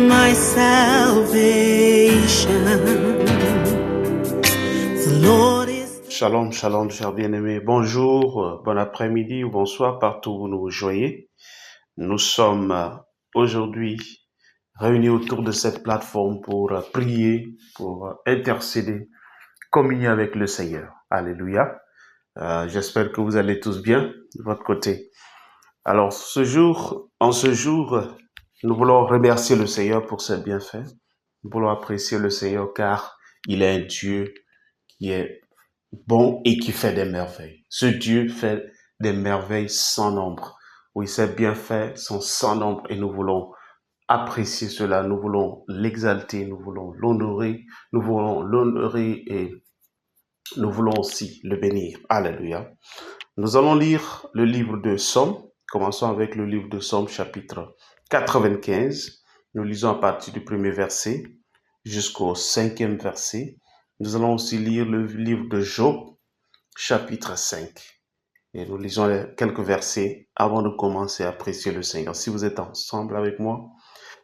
my salvation. The Lord is... Shalom, shalom, chers bien-aimés. Bonjour, bon après-midi ou bonsoir partout où vous nous rejoignez. Nous sommes aujourd'hui réunis autour de cette plateforme pour prier, pour intercéder, communier avec le Seigneur. Alléluia. J'espère que vous allez tous bien de votre côté. Alors, en ce jour, nous voulons remercier le Seigneur pour ses bienfaits. Nous voulons apprécier le Seigneur car il est un Dieu qui est bon et qui fait des merveilles. Ce Dieu fait des merveilles sans nombre. Oui, ses bienfaits sont sans nombre et nous voulons apprécier cela. Nous voulons l'exalter, nous voulons l'honorer, et nous voulons aussi le bénir. Alléluia. Nous allons lire le livre de Psaume. Commençons avec le livre de Psaume, chapitre 95. Nous lisons à partir du premier verset jusqu'au 5e verset. Nous allons aussi lire le livre de Job, chapitre 5. Et nous lisons quelques versets avant de commencer à apprécier le Seigneur. Si vous êtes ensemble avec moi,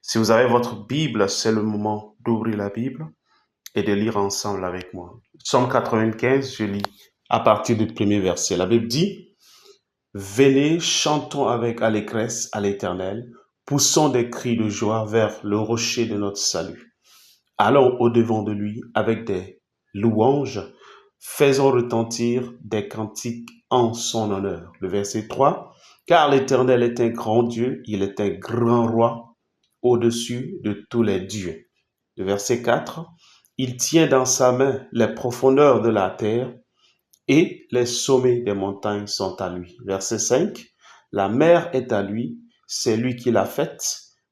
si vous avez votre Bible, c'est le moment d'ouvrir la Bible et de lire ensemble avec moi. Psaume 95, je lis à partir du premier verset. La Bible dit: Venez, chantons avec allégresse à l'Éternel, poussons des cris de joie vers le rocher de notre salut. Allons au-devant de lui avec des louanges, faisons retentir des cantiques en son honneur. Le verset 3, car l'Éternel est un grand Dieu, il est un grand roi au-dessus de tous les dieux. Le verset 4, il tient dans sa main les profondeurs de la terre, et les sommets des montagnes sont à lui. Verset 5, la mer est à lui, c'est lui qui l'a faite,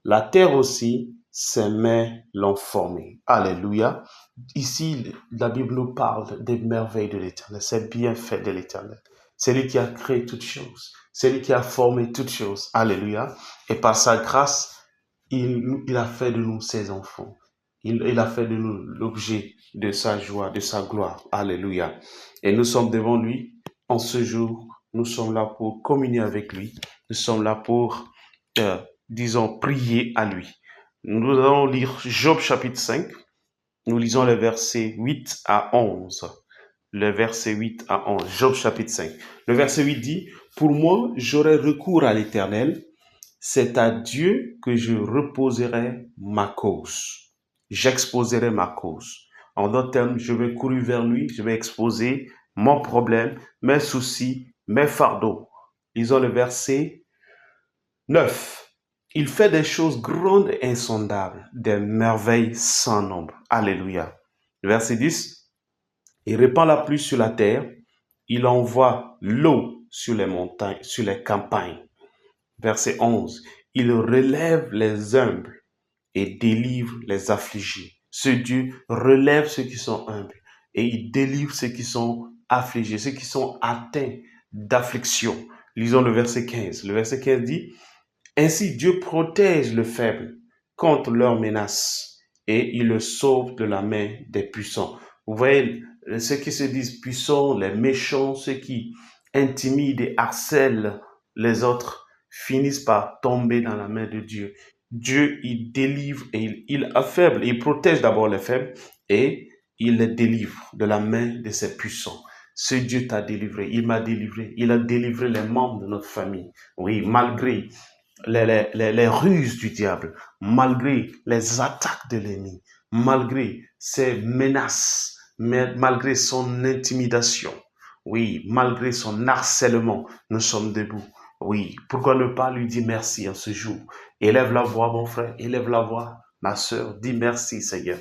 la terre aussi, ses mains l'ont formée. Alléluia. Ici, la Bible nous parle des merveilles de l'Éternel, c'est bienfait de l'Éternel. C'est lui qui a créé toutes choses, c'est lui qui a formé toutes choses. Alléluia. Et par sa grâce, il a fait de nous ses enfants. Il a fait de nous l'objet de sa joie, de sa gloire. Alléluia. Et nous sommes devant lui en ce jour. Nous sommes là pour communier avec lui. Nous sommes là pour, prier à lui. Nous allons lire Job chapitre 5. Nous lisons les versets 8 à 11. Le verset 8 à 11. Job chapitre 5. Le verset 8 dit: Pour moi, j'aurai recours à l'Éternel. C'est à Dieu que je reposerai ma cause. J'exposerai ma cause. En d'autres termes, je vais courir vers lui, je vais exposer mon problème, mes soucis, mes fardeaux. Lisons le verset 9. Il fait des choses grandes et insondables, des merveilles sans nombre. Alléluia. Le verset 10. Il répand la pluie sur la terre, il envoie l'eau sur les montagnes, sur les campagnes. Verset 11. Il relève les humbles et délivre les affligés. Ce Dieu relève ceux qui sont humbles et il délivre ceux qui sont affligés, ceux qui sont atteints d'affliction. Lisons le verset 15. Le verset 15 dit: Ainsi Dieu protège le faible contre leurs menaces et il le sauve de la main des puissants. Vous voyez, ceux qui se disent puissants, les méchants, ceux qui intimident et harcèlent les autres, finissent par tomber dans la main de Dieu. Dieu, il délivre et il affaible, il protège d'abord les faibles et il les délivre de la main de ses puissants. Ce Dieu t'a délivré, il m'a délivré, il a délivré les membres de notre famille. Oui, malgré les ruses du diable, malgré les attaques de l'ennemi, malgré ses menaces, malgré son intimidation, oui, malgré son harcèlement, nous sommes debout. Oui, pourquoi ne pas lui dire merci en ce jour? Élève la voix, mon frère, élève la voix, ma sœur, dis merci, Seigneur.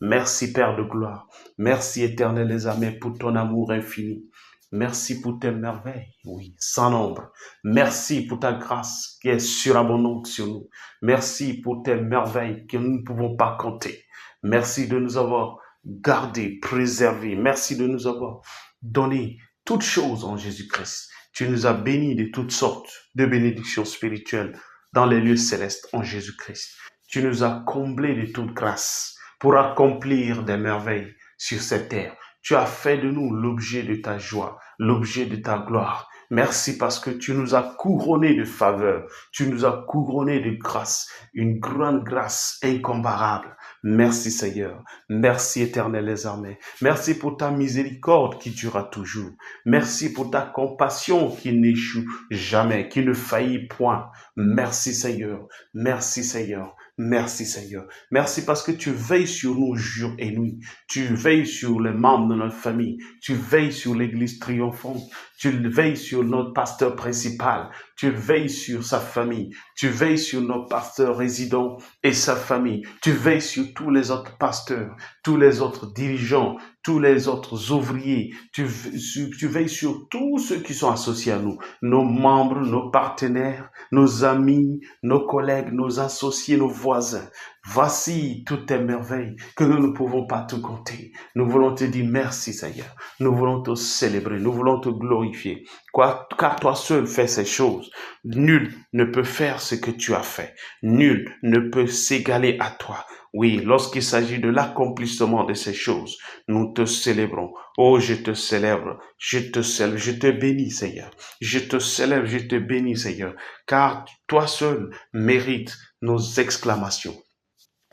Merci, Père de gloire. Merci, Éternel des armées, pour ton amour infini. Merci pour tes merveilles, oui, sans nombre. Merci pour ta grâce qui est surabondante sur nous. Merci pour tes merveilles que nous ne pouvons pas compter. Merci de nous avoir gardés, préservés. Merci de nous avoir donné toutes choses en Jésus-Christ. Tu nous as bénis de toutes sortes de bénédictions spirituelles dans les lieux célestes en Jésus-Christ. Tu nous as comblés de toute grâce pour accomplir des merveilles sur cette terre. Tu as fait de nous l'objet de ta joie, l'objet de ta gloire. Merci parce que tu nous as couronnés de faveur. Tu nous as couronnés de grâce. Une grande grâce incomparable. Merci Seigneur. Merci Éternel des armées. Merci pour ta miséricorde qui durera toujours. Merci pour ta compassion qui n'échoue jamais, qui ne faillit point. Merci Seigneur. Merci Seigneur. Merci Seigneur. Merci parce que tu veilles sur nous jour et nuit. Tu veilles sur les membres de notre famille. Tu veilles sur l'église triomphante. Tu veilles sur notre pasteur principal. Tu veilles sur sa famille. Tu veilles sur notre pasteur résident et sa famille. Tu veilles sur tous les autres pasteurs, tous les autres dirigeants, tous les autres ouvriers. Tu veilles sur tous ceux qui sont associés à nous, nos membres, nos partenaires, nos amis, nos collègues, nos associés, nos voisins. Voici toutes tes merveilles que nous ne pouvons pas tout compter. Nous voulons te dire merci Seigneur. Nous voulons te célébrer. Nous voulons te glorifier. Car toi seul fais ces choses. Nul ne peut faire ce que tu as fait. Nul ne peut s'égaler à toi. Oui, lorsqu'il s'agit de l'accomplissement de ces choses, nous te célébrons. Oh, je te célèbre, je te bénis, Seigneur. Je te célèbre, je te bénis, Seigneur, car toi seul mérites nos exclamations.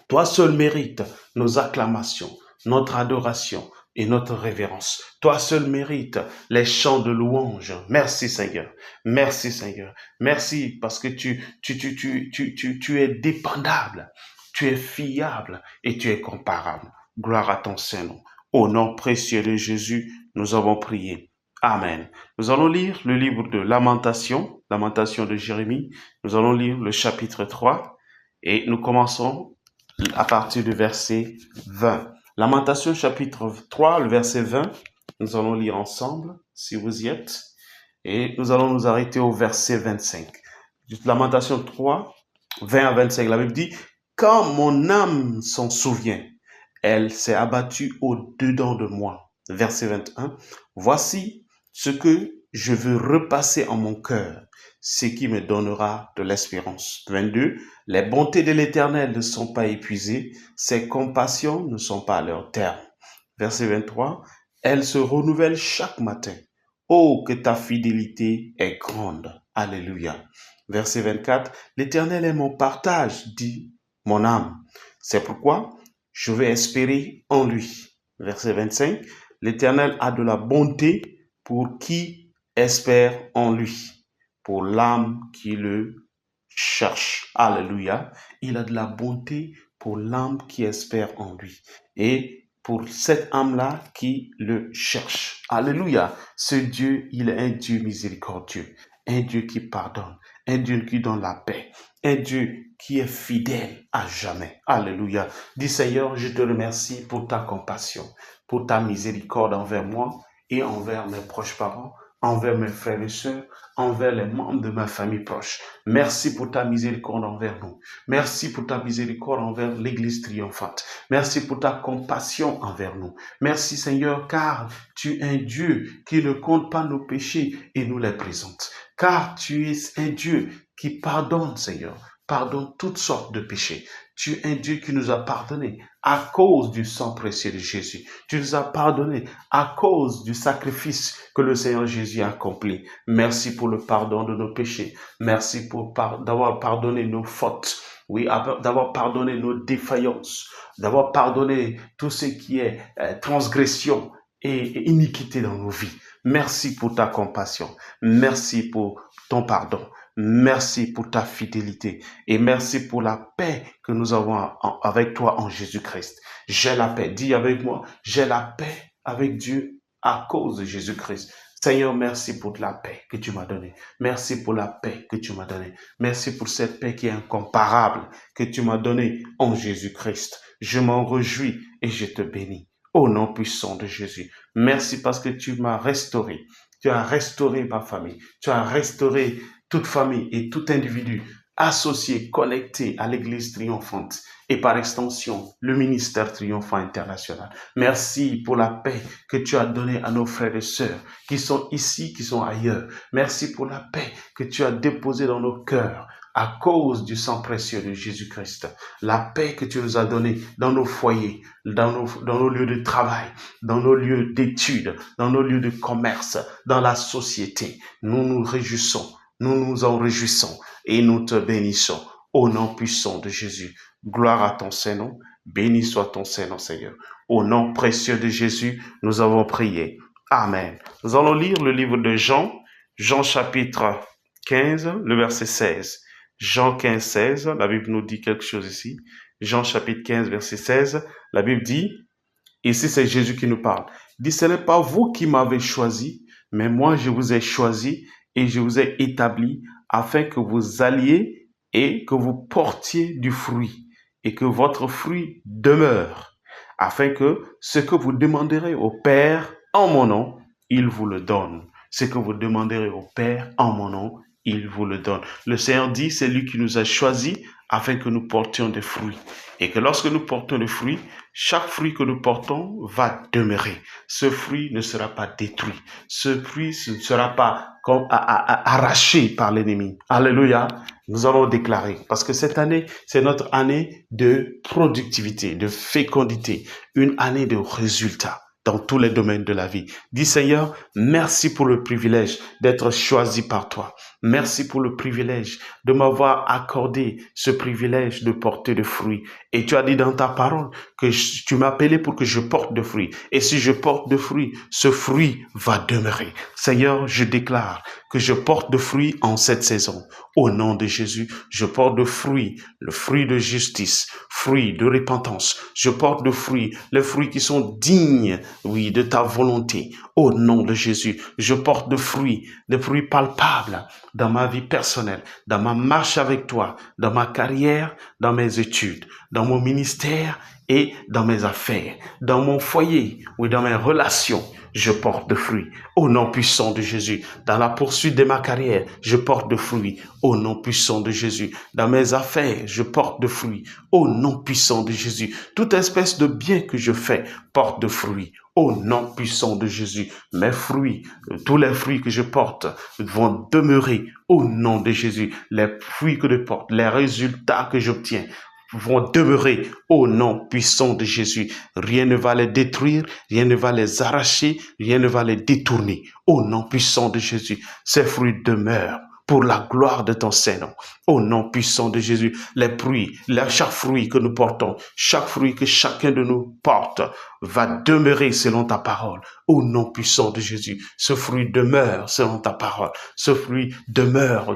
Toi seul mérites nos acclamations, notre adoration et notre révérence. Toi seul mérites les chants de louange. Merci Seigneur. Merci Seigneur. Merci parce que tu es dépendable. Tu es fiable et tu es comparable. Gloire à ton Saint-Nom. Au nom précieux de Jésus, nous avons prié. Amen. Nous allons lire le livre de Lamentation, Lamentation de Jérémie. Nous allons lire le chapitre 3 et nous commençons à partir du verset 20. Lamentation chapitre 3, le verset 20. Nous allons lire ensemble, si vous y êtes. Et nous allons nous arrêter au verset 25. Lamentation 3, 20 à 25. La Bible dit, quand mon âme s'en souvient, elle s'est abattue au-dedans de moi. Verset 21. Voici ce que je veux repasser en mon cœur, ce qui me donnera de l'espérance. 22. Les bontés de l'Éternel ne sont pas épuisées, ses compassions ne sont pas à leur terme. Verset 23. Elles se renouvellent chaque matin. Oh, que ta fidélité est grande. Alléluia. Verset 24. L'Éternel est mon partage, dit mon âme. C'est pourquoi je vais espérer en lui. Verset 25. L'Éternel a de la bonté pour qui espère en lui, pour l'âme qui le cherche. Alléluia. Il a de la bonté pour l'âme qui espère en lui. Et pour cette âme-là qui le cherche. Alléluia. Ce Dieu, il est un Dieu miséricordieux. Un Dieu qui pardonne. Un Dieu qui donne la paix. Un Dieu qui est fidèle à jamais. Alléluia. Dis Seigneur, je te remercie pour ta compassion, pour ta miséricorde envers moi et envers mes proches parents, envers mes frères et sœurs, envers les membres de ma famille proche. Merci pour ta miséricorde envers nous. Merci pour ta miséricorde envers l'Église triomphante. Merci pour ta compassion envers nous. Merci Seigneur, car tu es un Dieu qui ne compte pas nos péchés et nous les présente. Car tu es un Dieu qui pardonne, Seigneur. Pardonne toutes sortes de péchés. Tu es un Dieu qui nous a pardonné à cause du sang précieux de Jésus. Tu nous as pardonné à cause du sacrifice que le Seigneur Jésus a accompli. Merci pour le pardon de nos péchés. Merci pour d'avoir pardonné nos fautes. Oui, d'avoir pardonné nos défaillances. D'avoir pardonné tout ce qui est transgression et iniquité dans nos vies. Merci pour ta compassion. Merci pour ton pardon. Merci pour ta fidélité et merci pour la paix que nous avons avec toi en Jésus-Christ. J'ai la paix. Dis avec moi, j'ai la paix avec Dieu à cause de Jésus-Christ. Seigneur, merci pour la paix que tu m'as donnée. Merci pour la paix que tu m'as donnée. Merci pour cette paix qui est incomparable que tu m'as donnée en Jésus-Christ. Je m'en réjouis et je te bénis. Au nom puissant de Jésus. Merci parce que tu m'as restauré. Tu as restauré ma famille. Tu as restauré toute famille et tout individu associé, connecté à l'Église triomphante et par extension, le ministère triomphant international. Merci pour la paix que tu as donnée à nos frères et sœurs qui sont ici, qui sont ailleurs. Merci pour la paix que tu as déposée dans nos cœurs à cause du sang précieux de Jésus-Christ. La paix que tu nous as donnée dans nos foyers, dans nos lieux de travail, dans nos lieux d'études, dans nos lieux de commerce, dans la société. Nous nous réjouissons, nous nous en réjouissons et nous te bénissons au nom puissant de Jésus. Gloire à ton Saint-Nom, béni soit ton Saint-Nom, Seigneur. Au nom précieux de Jésus, nous avons prié. Amen. Nous allons lire le livre de Jean, Jean chapitre 15, le verset 16. Jean 15, 16, la Bible nous dit quelque chose ici. Jean chapitre 15, verset 16, la Bible dit, ici c'est Jésus qui nous parle, il dit, ce n'est pas vous qui m'avez choisi, mais moi je vous ai choisi et je vous ai établi afin que vous alliez et que vous portiez du fruit et que votre fruit demeure, afin que ce que vous demanderez au Père en mon nom, il vous le donne. Ce que vous demanderez au Père en mon nom, il vous le donne. Le Seigneur dit, c'est lui qui nous a choisis afin que nous portions des fruits. Et que lorsque nous portons des fruits, chaque fruit que nous portons va demeurer. Ce fruit ne sera pas détruit. Ce fruit ne sera pas arraché par l'ennemi. Alléluia. Nous allons déclarer, parce que cette année, c'est notre année de productivité, de fécondité, une année de résultats dans tous les domaines de la vie. Dis Seigneur, merci pour le privilège d'être choisi par toi. Merci pour le privilège de m'avoir accordé ce privilège de porter de fruits. Et tu as dit dans ta parole que tu m'as appelé pour que je porte de fruits. Et si je porte de fruits, ce fruit va demeurer. Seigneur, je déclare que je porte de fruits en cette saison. Au nom de Jésus, je porte de fruits, le fruit de justice, fruit de repentance. Je porte de fruits, les fruits qui sont dignes, oui, de ta volonté. Au nom de Jésus, je porte de fruits, des fruits palpables dans ma vie personnelle, dans ma marche avec toi, dans ma carrière, dans mes études, dans mon ministère et dans mes affaires, dans mon foyer ou dans mes relations. Je porte de fruits au nom puissant de Jésus. Dans la poursuite de ma carrière, je porte de fruits au nom puissant de Jésus. Dans mes affaires, je porte de fruits au nom puissant de Jésus. Toute espèce de bien que je fais porte de fruits au nom puissant de Jésus. Mes fruits, tous les fruits que je porte vont demeurer au nom de Jésus. Les fruits que je porte, les résultats que j'obtiens vont demeurer au nom puissant de Jésus. Rien ne va les détruire, rien ne va les arracher, rien ne va les détourner. Au nom puissant de Jésus, ces fruits demeurent pour la gloire de ton Saint-Nom. Au nom puissant de Jésus, les fruits, chaque fruit que nous portons, chaque fruit que chacun de nous porte, va demeurer selon ta parole. Au nom puissant de Jésus, ce fruit demeure selon ta parole. Ce fruit demeure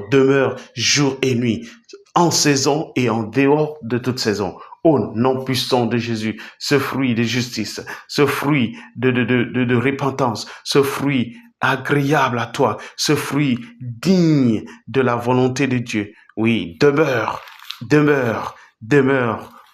jour et nuit, en saison et en dehors de toute saison. Au nom puissant de Jésus, ce fruit de justice, ce fruit de repentance, ce fruit agréable à toi, ce fruit digne de la volonté de Dieu, oui, demeure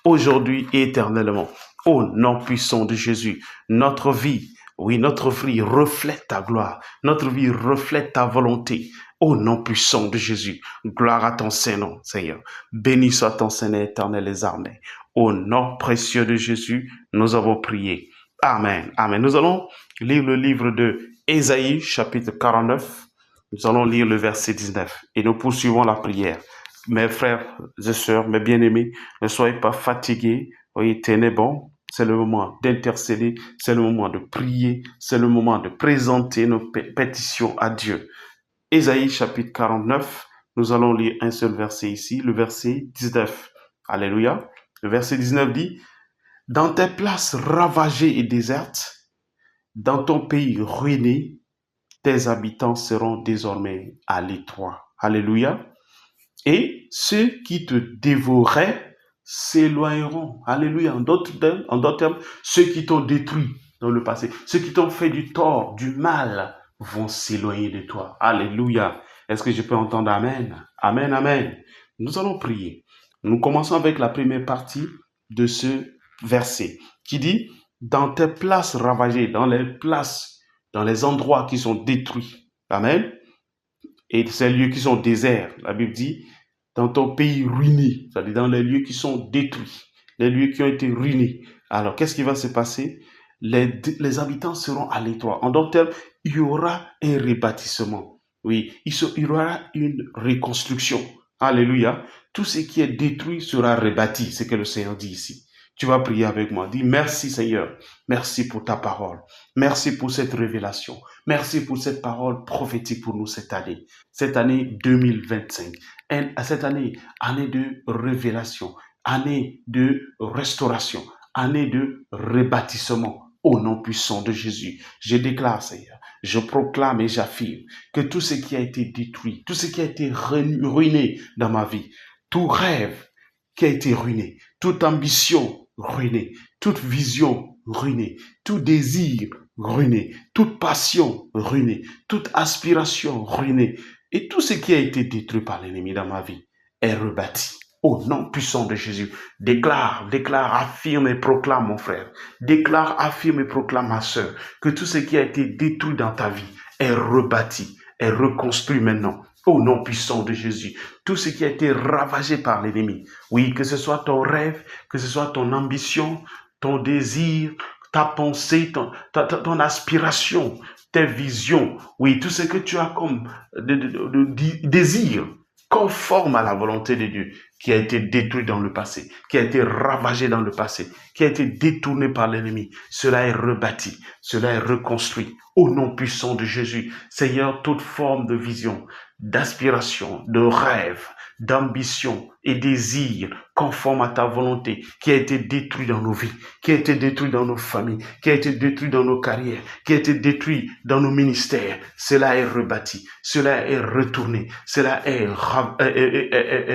aujourd'hui et éternellement. Au nom puissant de Jésus, notre vie, oui, notre vie reflète ta gloire, notre vie reflète ta volonté. Au nom puissant de Jésus, gloire à ton Saint-Nom, Seigneur. Béni soit ton Seigneur éternel des armées. Au nom précieux de Jésus, nous avons prié. Amen. Amen. Nous allons lire le livre de Ésaïe, chapitre 49. Nous allons lire le verset 19 et nous poursuivons la prière. Mes frères et sœurs, mes bien-aimés, ne soyez pas fatigués. Oui, tenez bon. C'est le moment d'intercéder, c'est le moment de prier, c'est le moment de présenter nos pétitions à Dieu. Ésaïe chapitre 49, nous allons lire un seul verset ici, le verset 19. Alléluia. Le verset 19 dit, « Dans tes places ravagées et désertes, dans ton pays ruiné, tes habitants seront désormais à l'étroit. » Alléluia. Et ceux qui te dévoraient s'éloigneront. Alléluia. En d'autres termes, ceux qui t'ont détruit dans le passé, ceux qui t'ont fait du tort, du mal, vont s'éloigner de toi. Alléluia. Est-ce que je peux entendre Amen? Amen, Amen. Nous allons prier. Nous commençons avec la première partie de ce verset qui dit, dans tes places ravagées, dans les endroits qui sont détruits. Amen. Et ces lieux qui sont déserts, la Bible dit, dans ton pays ruiné, c'est-à-dire dans les lieux qui sont détruits, les lieux qui ont été ruinés. Alors, qu'est-ce qui va se passer? Les habitants seront à l'étroit. En d'autres termes, il y aura un rebâtissement. Oui, il y aura une reconstruction. Alléluia. Tout ce qui est détruit sera rebâti, c'est ce que le Seigneur dit ici. Tu vas prier avec moi. Dis merci Seigneur. Merci pour ta parole. Merci pour cette révélation. Merci pour cette parole prophétique pour nous cette année. Cette année 2025. Cette année, année de révélation. Année de restauration. Année de rebâtissement. Au nom puissant de Jésus. Je déclare Seigneur. Je proclame et j'affirme que tout ce qui a été détruit, tout ce qui a été ruiné dans ma vie, tout rêve qui a été ruiné, toute ambition ruinée, toute vision ruinée, tout désir ruiné, toute passion ruinée, toute aspiration ruinée, et tout ce qui a été détruit par l'ennemi dans ma vie est rebâti. Au nom puissant de Jésus, déclare, affirme et proclame mon frère. Déclare, affirme et proclame ma sœur que tout ce qui a été détruit dans ta vie est rebâti, est reconstruit maintenant. Au nom puissant de Jésus, tout ce qui a été ravagé par l'ennemi, oui, que ce soit ton rêve, que ce soit ton ambition, ton désir, ta pensée, ton aspiration, tes visions, oui, tout ce que tu as comme désir, conforme à la volonté de Dieu, qui a été détruit dans le passé, qui a été ravagé dans le passé, qui a été détourné par l'ennemi. Cela est rebâti, cela est reconstruit. Au nom puissant de Jésus, Seigneur, toute forme de vision, d'aspiration, de rêve, d'ambition et désir conforme à ta volonté, qui a été détruit dans nos vies, qui a été détruit dans nos familles, qui a été détruit dans nos carrières, qui a été détruit dans nos ministères, cela est rebâti, cela est retourné, cela est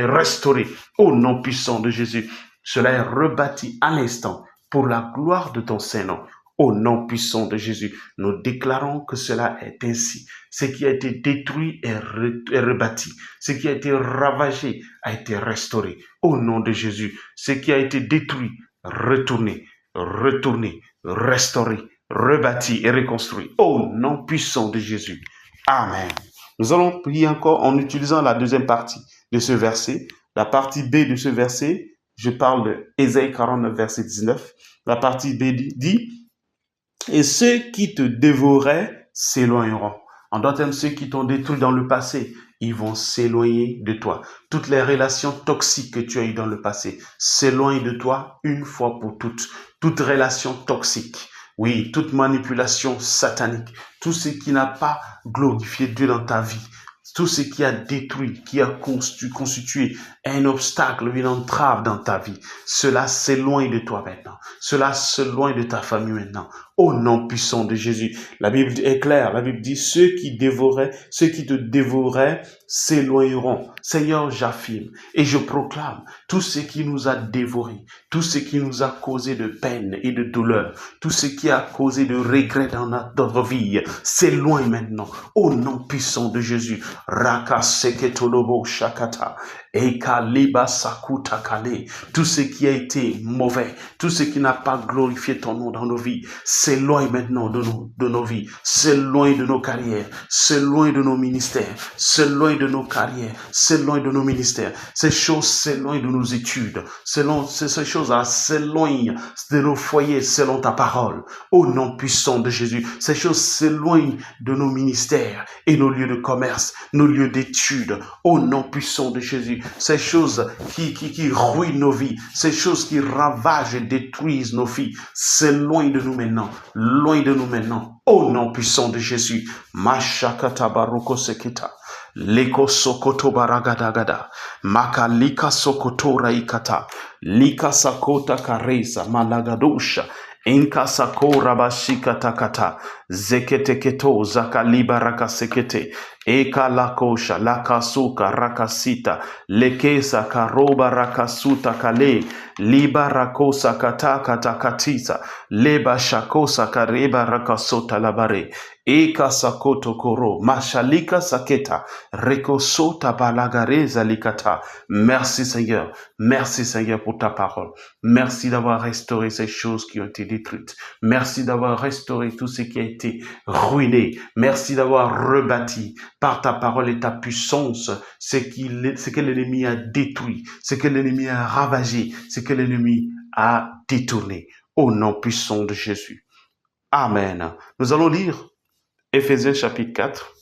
restauré au nom puissant de Jésus. Cela est rebâti à l'instant pour la gloire de ton Saint-Nom. Au nom puissant de Jésus, nous déclarons que cela est ainsi. Ce qui a été détruit est rebâti. Ce qui a été ravagé a été restauré. Au nom de Jésus, ce qui a été détruit, retourné, restauré, rebâti et reconstruit. Au nom puissant de Jésus. Amen. Nous allons prier encore en utilisant la deuxième partie de ce verset. La partie B de ce verset, je parle de Ésaïe 49, verset 19. La partie B dit, et ceux qui te dévoraient s'éloigneront. En d'autres termes, ceux qui t'ont détruit dans le passé, ils vont s'éloigner de toi. Toutes les relations toxiques que tu as eues dans le passé s'éloignent de toi une fois pour toutes. Toute relation toxique, oui, toute manipulation satanique, tout ce qui n'a pas glorifié Dieu dans ta vie, tout ce qui a détruit, qui a constitué un obstacle, une entrave dans ta vie, cela s'éloigne de toi maintenant. Cela s'éloigne de ta famille maintenant. Au nom puissant de Jésus. La Bible est claire. La Bible dit, ceux qui te dévoraient s'éloigneront. Seigneur, j'affirme et je proclame, tout ce qui nous a dévorés, tout ce qui nous a causé de peine et de douleur, tout ce qui a causé de regret dans notre vie, s'éloigne maintenant. Au nom puissant de Jésus. Raka seketolobo shakata. Ekaliba sakuta kale. Tout ce qui a été mauvais, tout ce qui n'a pas glorifié ton nom dans nos vies, s'éloigne maintenant de nos vies, s'éloigne de nos carrières, s'éloigne de nos ministères, s'éloigne de nos carrières, s'éloigne de nos ministères. Ces choses s'éloignent de nos études, ces choses-là s'éloignent de nos foyers selon ta parole. Au nom puissant de Jésus, ces choses s'éloignent de nos ministères et nos lieux de commerce, nos lieux d'études. Au nom puissant de Jésus, ces choses qui ruinent nos vies, ces choses qui ravagent et détruisent nos vies, s'éloignent de nous maintenant, loin de nous maintenant. Au nom puissant de Jésus. Mashakata baruko sekita. Leko sokoto baragadagada. Makalika sokoto raikata. Lika sakota kareza malagadosha. Inka sakora bashika takata. Zeketeketo zakaliba rakasekete. Eka lakosha lakasuka rakasita. Lekesa karoba rakasuta kale. Liba rakosa kataka takatisa. Leba shakosa kareba rakasota labare. Eka sakoto koro. Mashalika saketa. Rekosota balagareza likata. Merci Seigneur. Merci Seigneur pour ta parole. Merci d'avoir restauré ces choses qui ont été détruites. Merci d'avoir restauré tout ce qui a été ruiné. Merci d'avoir rebâti par ta parole et ta puissance ce que l'ennemi a détruit, ce que l'ennemi a ravagé, ce que l'ennemi a détourné. Au nom puissant de Jésus. Amen. Nous allons lire Éphésiens chapitre 4,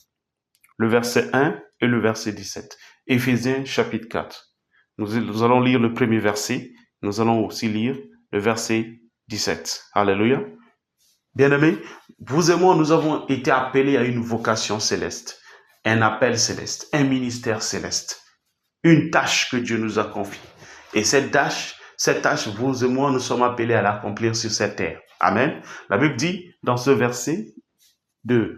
le verset 1 et le verset 17. Éphésiens chapitre 4. Nous allons lire le premier verset. Nous allons aussi lire le verset 17. Alléluia. Bien-aimés, vous et moi, nous avons été appelés à une vocation céleste, un appel céleste, un ministère céleste, une tâche que Dieu nous a confiée. Et cette tâche, vous et moi, nous sommes appelés à l'accomplir sur cette terre. Amen. La Bible dit dans ce verset de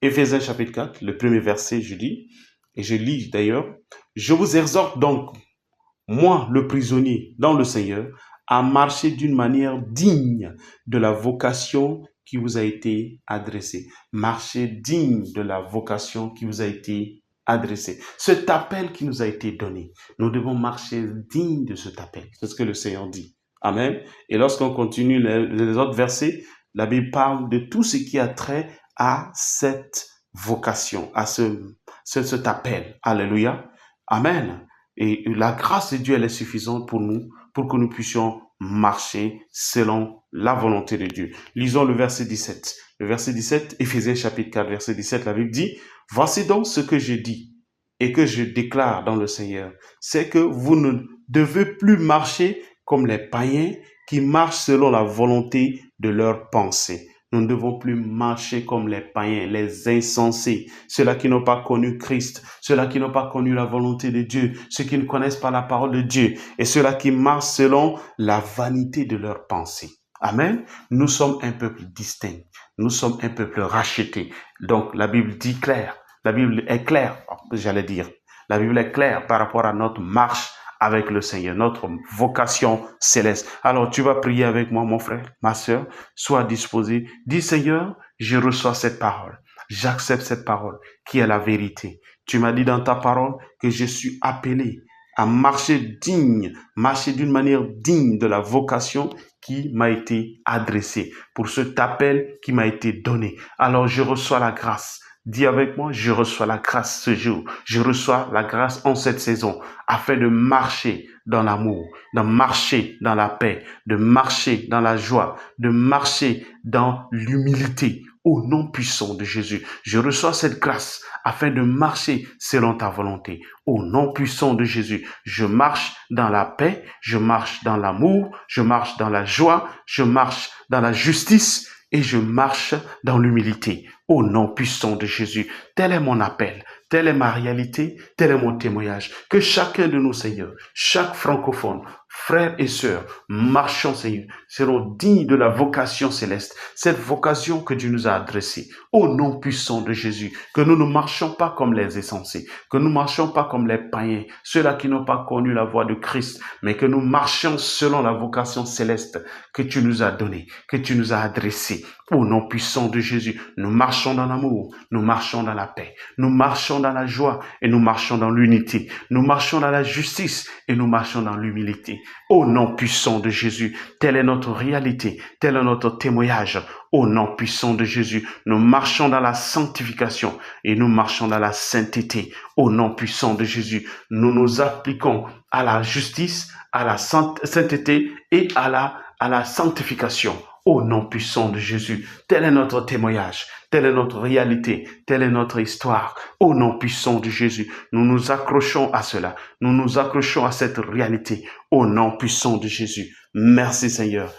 Éphésiens chapitre 4, le premier verset, je dis, et je lis d'ailleurs, « Je vous exhorte donc, moi, le prisonnier dans le Seigneur, à marcher d'une manière digne de la vocation qui vous a été adressée. » Marcher digne de la vocation qui vous a été adressée. Cet appel qui nous a été donné, nous devons marcher digne de cet appel. C'est ce que le Seigneur dit. Amen. Et lorsqu'on continue les autres versets, la Bible parle de tout ce qui a trait à cette vocation, à cet appel. Alléluia. Amen. Et la grâce de Dieu, elle est suffisante pour nous, pour que nous puissions marcher selon la volonté de Dieu. Lisons le verset 17. Le verset 17, Éphésiens chapitre 4, verset 17, la Bible dit, « Voici donc ce que je dis et que je déclare dans le Seigneur, c'est que vous ne devez plus marcher comme les païens qui marchent selon la volonté de leurs pensées. » Nous ne devons plus marcher comme les païens, les insensés, ceux-là qui n'ont pas connu Christ, ceux-là qui n'ont pas connu la volonté de Dieu, ceux qui ne connaissent pas la parole de Dieu, et ceux-là qui marchent selon la vanité de leurs pensées. Amen. Nous sommes un peuple distinct. Nous sommes un peuple racheté. Donc, la Bible dit clair. La Bible est claire, j'allais dire. La Bible est claire par rapport à notre marche avec le Seigneur, notre vocation céleste. Alors, tu vas prier avec moi, mon frère, ma sœur. Sois disposé. Dis, Seigneur, je reçois cette parole. J'accepte cette parole qui est la vérité. Tu m'as dit dans ta parole que je suis appelé à marcher d'une manière digne de la vocation qui m'a été adressée, pour cet appel qui m'a été donné. Alors, je reçois la grâce. Dis avec moi, je reçois la grâce ce jour. Je reçois la grâce en cette saison afin de marcher dans l'amour, de marcher dans la paix, de marcher dans la joie, de marcher dans l'humilité. Au nom puissant de Jésus, je reçois cette grâce afin de marcher selon ta volonté. Au nom puissant de Jésus, je marche dans la paix, je marche dans l'amour, je marche dans la joie, je marche dans la justice et je marche dans l'humilité. Au nom puissant de Jésus, tel est mon appel, telle est ma réalité, tel est mon témoignage. Que chacun de nous, Seigneur, chaque francophone, frères et sœurs, marchons, Seigneur, seront dignes de la vocation céleste, cette vocation que Dieu nous a adressée. Au nom puissant de Jésus, que nous ne marchons pas comme les insensés, que nous ne marchons pas comme les païens, ceux-là qui n'ont pas connu la voie de Christ, mais que nous marchions selon la vocation céleste que tu nous as donnée, que tu nous as adressée. Au nom puissant de Jésus, nous marchons dans l'amour, nous marchons dans la paix, nous marchons dans la joie et nous marchons dans l'unité, nous marchons dans la justice et nous marchons dans l'humilité. Au nom puissant de Jésus, telle est notre réalité, tel est notre témoignage. Au nom puissant de Jésus, nous marchons dans la sanctification et nous marchons dans la sainteté. Au nom puissant de Jésus, nous nous appliquons à la justice, à la sainteté et à la sanctification. Au nom puissant de Jésus, tel est notre témoignage, telle est notre réalité, telle est notre histoire. Au nom puissant de Jésus, nous nous accrochons à cela, nous nous accrochons à cette réalité. Au nom puissant de Jésus, merci Seigneur,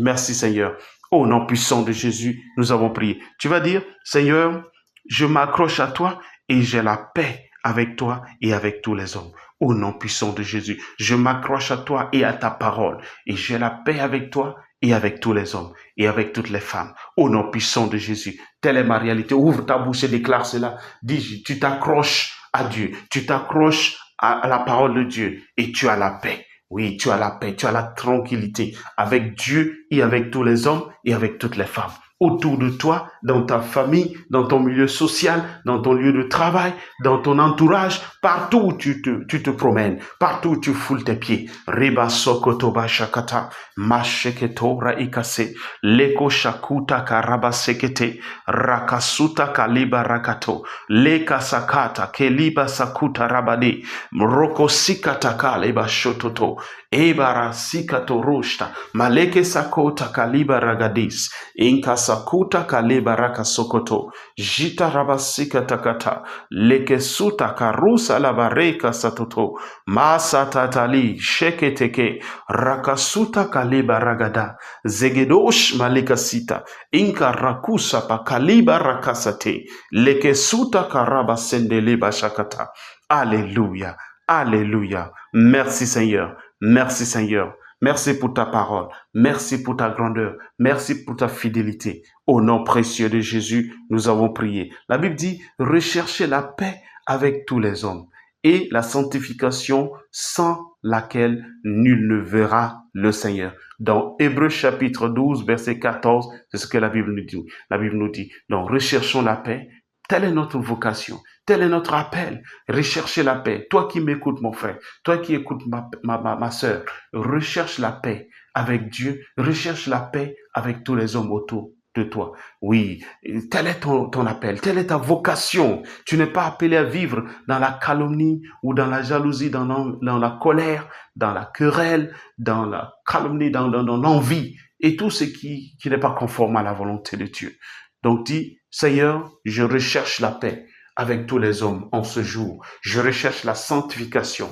merci Seigneur. Au nom puissant de Jésus, nous avons prié. Tu vas dire, Seigneur, je m'accroche à toi et j'ai la paix avec toi et avec tous les hommes. Au nom puissant de Jésus, je m'accroche à toi et à ta parole et j'ai la paix avec toi et avec tous les hommes et avec toutes les femmes. Au nom puissant de Jésus, telle est ma réalité. Ouvre ta bouche et déclare cela. Dis, tu t'accroches à Dieu, tu t'accroches à la parole de Dieu et tu as la paix. Oui, tu as la paix, tu as la tranquillité avec Dieu et avec tous les hommes et avec toutes les femmes. Autour de toi, dans ta famille, dans ton milieu social, dans ton lieu de travail, dans ton entourage, partout où tu te promènes, partout où tu foules tes pieds. Reba sokotoba shakata, masheketora ikase, leko shakuta karaba sekete, rakasuta kaliba rakato, leka sakata keliba sakuta rabade, mroko sikata kaleba shototo, Ebara sikatoroshta. Maleke sakota kaliba ragadis. Inka sakuta kaleba raka sokoto. Jita rabasika takata. Leke suta karusa labareka satoto. Masa tatali sheketeke. Rakasuta kaleba ragada. Zegedosh maleka sita. Inka rakusa pa kaliba rakasate. Leke suta karaba sendele bashakata. Alléluia. Alléluia. Merci Seigneur. Merci Seigneur. Merci pour ta parole. Merci pour ta grandeur. Merci pour ta fidélité. Au nom précieux de Jésus, nous avons prié. La Bible dit, recherchez la paix avec tous les hommes et la sanctification sans laquelle nul ne verra le Seigneur. Dans Hébreux chapitre 12, verset 14, c'est ce que la Bible nous dit. La Bible nous dit, donc recherchons la paix. Telle est notre vocation. Tel est notre appel. Rechercher la paix. Toi qui m'écoutes, mon frère, toi qui écoutes ma sœur, recherche la paix avec Dieu, recherche la paix avec tous les hommes autour de toi. Oui, tel est ton appel, telle est ta vocation. Tu n'es pas appelé à vivre dans la calomnie ou dans la jalousie, dans la colère, dans la querelle, dans la calomnie, dans l'envie et tout ce qui n'est pas conforme à la volonté de Dieu. Donc dis, Seigneur, je recherche la paix avec tous les hommes en ce jour. Je recherche la sanctification,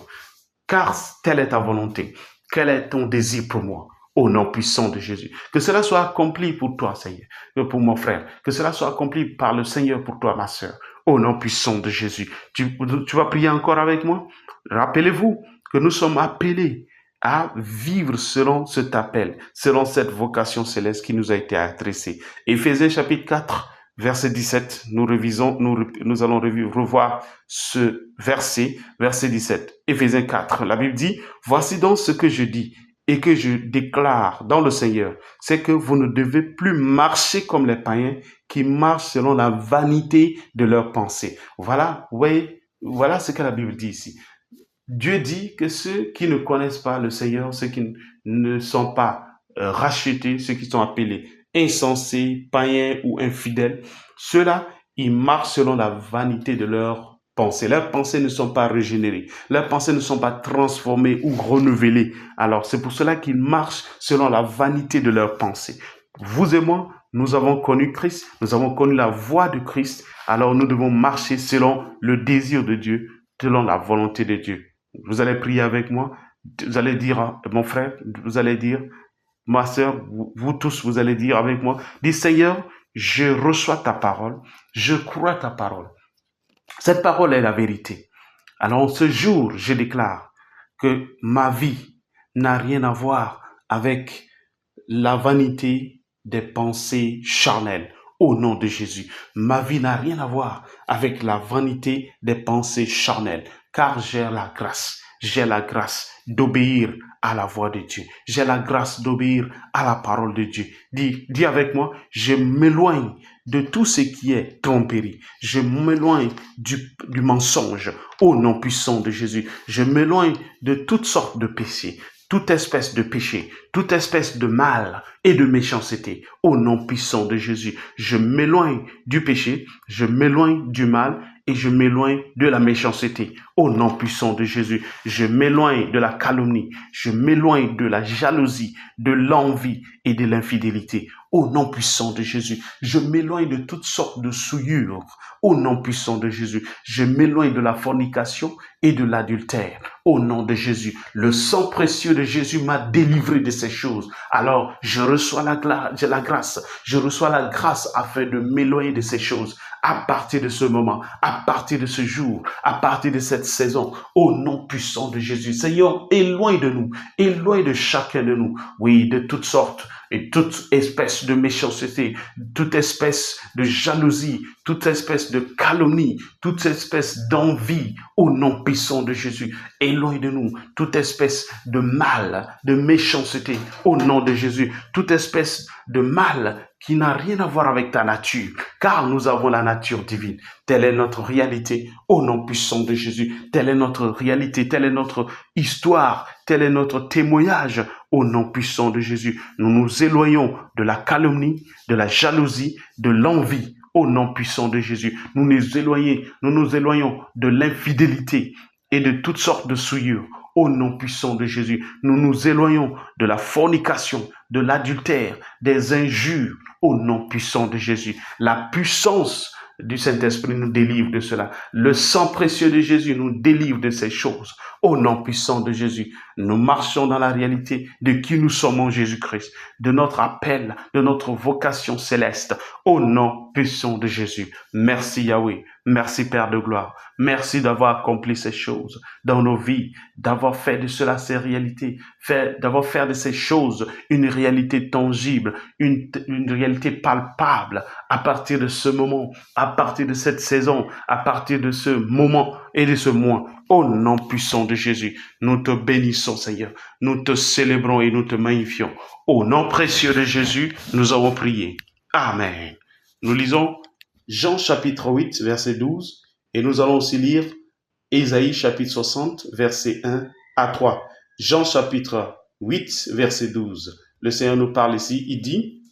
car telle est ta volonté. Quel est ton désir pour moi? Au nom puissant de Jésus. Que cela soit accompli pour toi, Seigneur, pour mon frère. Que cela soit accompli par le Seigneur pour toi, ma sœur. Au nom puissant de Jésus. Tu vas prier encore avec moi? Rappelez-vous que nous sommes appelés à vivre selon cet appel, selon cette vocation céleste qui nous a été adressée. Éphésiens chapitre 4, verset 17, nous allons revoir ce verset 17. Éphésiens 4, la Bible dit, voici donc ce que je dis et que je déclare dans le Seigneur, c'est que vous ne devez plus marcher comme les païens qui marchent selon la vanité de leurs pensées. Voilà, oui, voilà ce que la Bible dit ici. Dieu dit que ceux qui ne connaissent pas le Seigneur, ceux qui ne sont pas rachetés, ceux qui sont appelés insensés, païens ou infidèles, ceux-là, ils marchent selon la vanité de leurs pensées. Leurs pensées ne sont pas régénérées. Leurs pensées ne sont pas transformées ou renouvelées. Alors, c'est pour cela qu'ils marchent selon la vanité de leurs pensées. Vous et moi, nous avons connu Christ, nous avons connu la voie de Christ. Alors, nous devons marcher selon le désir de Dieu, selon la volonté de Dieu. Vous allez prier avec moi. Vous allez dire, mon frère, vous allez dire, ma sœur, vous tous, vous allez dire avec moi, dis Seigneur, je reçois ta parole, je crois ta parole. Cette parole est la vérité. Alors ce jour, je déclare que ma vie n'a rien à voir avec la vanité des pensées charnelles. Au nom de Jésus, ma vie n'a rien à voir avec la vanité des pensées charnelles, car j'ai la grâce d'obéir à la voix de Dieu. J'ai la grâce d'obéir à la parole de Dieu. Dis avec moi, je m'éloigne de tout ce qui est tromperie. Je m'éloigne du mensonge au nom puissant de Jésus. Je m'éloigne de toutes sortes de péchés. Toute espèce de péché, toute espèce de mal et de méchanceté, au nom puissant de Jésus. Je m'éloigne du péché, je m'éloigne du mal et je m'éloigne de la méchanceté, au nom puissant de Jésus. Je m'éloigne de la calomnie, je m'éloigne de la jalousie, de l'envie et de l'infidélité, au nom puissant de Jésus. Je m'éloigne de toutes sortes de souillures, au nom puissant de Jésus. Je m'éloigne de la fornication et de l'adultère, au nom de Jésus. Le sang précieux de Jésus m'a délivré de ces choses. Alors, je reçois la grâce. Je reçois la grâce afin de m'éloigner de ces choses. À partir de ce moment, à partir de ce jour, à partir de cette saison, au nom puissant de Jésus. Seigneur, éloigne de nous, éloigne de chacun de nous, oui, de toutes sortes et toute espèce de méchanceté, toute espèce de jalousie, toute espèce de calomnie, toute espèce d'envie, au nom puissant de Jésus. Éloigne de nous toute espèce de mal, de méchanceté, au nom de Jésus. Toute espèce de mal qui n'a rien à voir avec ta nature, car nous avons la nature divine. Telle est notre réalité, au nom puissant de Jésus. Telle est notre réalité, telle est notre histoire, tel est notre témoignage, au nom puissant de Jésus. Nous nous éloignons de la calomnie, de la jalousie, de l'envie, au nom puissant de Jésus. Nous nous éloignons de l'infidélité et de toutes sortes de souillures, Au nom puissant de Jésus, nous nous éloignons de la fornication, de l'adultère, des injures. Au nom puissant de Jésus, la puissance du Saint-Esprit nous délivre de cela. Le sang précieux de Jésus nous délivre de ces choses. Au nom puissant de Jésus, nous marchons dans la réalité de qui nous sommes en Jésus-Christ, de notre appel, de notre vocation céleste. Au nom puissant de Jésus. Merci Yahweh. Merci Père de gloire. Merci d'avoir accompli ces choses dans nos vies, d'avoir fait de cela ces réalités, d'avoir fait de ces choses une réalité tangible, une réalité palpable à partir de ce moment, à partir de cette saison, à partir de ce moment et de ce mois. Au nom puissant de Jésus, nous te bénissons Seigneur, nous te célébrons et nous te magnifions. Au nom précieux de Jésus, nous avons prié. Amen. Nous lisons Jean chapitre 8, verset 12, et nous allons aussi lire Ésaïe chapitre 60, verset 1 à 3. Jean chapitre 8, verset 12. Le Seigneur nous parle ici, il dit,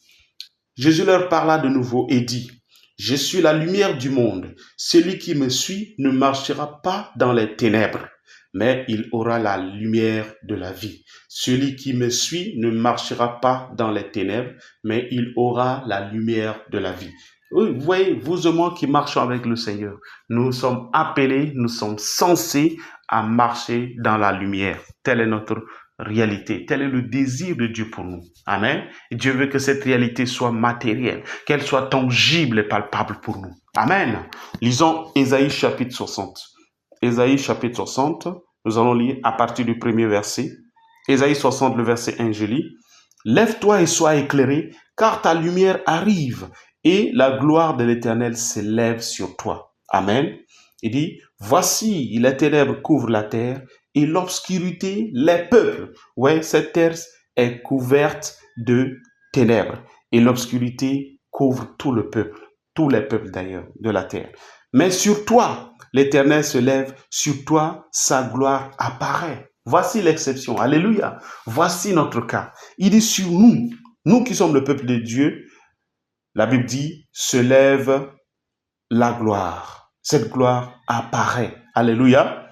Jésus leur parla de nouveau et dit, je suis la lumière du monde. Celui qui me suit ne marchera pas dans les ténèbres, mais il aura la lumière de la vie. Celui qui me suit ne marchera pas dans les ténèbres, mais il aura la lumière de la vie. Oui, vous voyez, vous et moi qui marchons avec le Seigneur, nous sommes appelés, nous sommes censés à marcher dans la lumière. Telle est notre réalité. Tel est le désir de Dieu pour nous. Amen. Et Dieu veut que cette réalité soit matérielle, qu'elle soit tangible et palpable pour nous. Amen. Lisons Ésaïe chapitre 60. Ésaïe chapitre 60, nous allons lire à partir du premier verset. Ésaïe 60, le verset 1, je lis. Lève-toi et sois éclairé, car ta lumière arrive et la gloire de l'Éternel s'élève sur toi. Amen. Il dit, voici, les ténèbres couvrent la terre et l'obscurité les peuples. Ouais, cette terre est couverte de ténèbres et l'obscurité couvre tout le peuple, tous les peuples d'ailleurs de la terre. Mais sur toi, l'Éternel se lève, sur toi, sa gloire apparaît. Voici l'exception. Alléluia. Voici notre cas. Il dit sur nous, nous qui sommes le peuple de Dieu, la Bible dit, se lève la gloire. Cette gloire apparaît. Alléluia.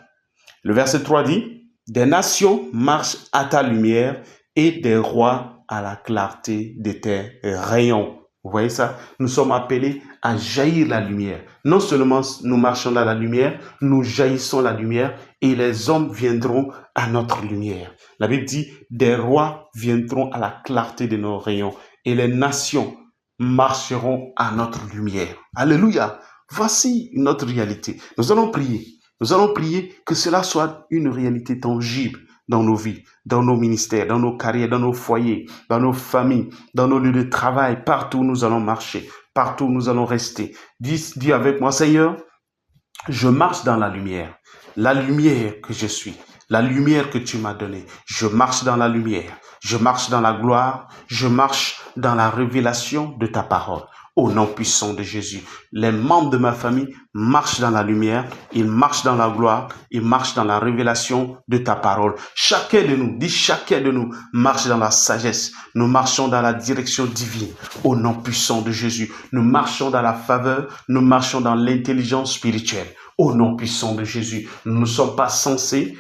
Le verset 3 dit, des nations marchent à ta lumière et des rois à la clarté de tes rayons. Vous voyez ça? Nous sommes appelés à jaillir la lumière. Non seulement nous marchons dans la lumière, nous jaillissons la lumière et les hommes viendront à notre lumière. La Bible dit, des rois viendront à la clarté de nos rayons et les nations marcheront à notre lumière. Alléluia. Voici notre réalité. Nous allons prier. Nous allons prier que cela soit une réalité tangible dans nos vies, dans nos ministères, dans nos carrières, dans nos foyers, dans nos familles, dans nos lieux de travail, partout où nous allons marcher, partout où nous allons rester. Dis avec moi, Seigneur, je marche dans la lumière que je suis, la lumière que tu m'as donnée. Je marche dans la lumière, je marche dans la gloire, je marche dans la révélation de ta parole. Au nom puissant de Jésus, les membres de ma famille marchent dans la lumière, ils marchent dans la gloire, ils marchent dans la révélation de ta parole. Chacun de nous, dis chacun de nous, marche dans la sagesse. Nous marchons dans la direction divine. Au nom puissant de Jésus, nous marchons dans la faveur, nous marchons dans l'intelligence spirituelle. Au nom puissant de Jésus, nous ne sommes pas censés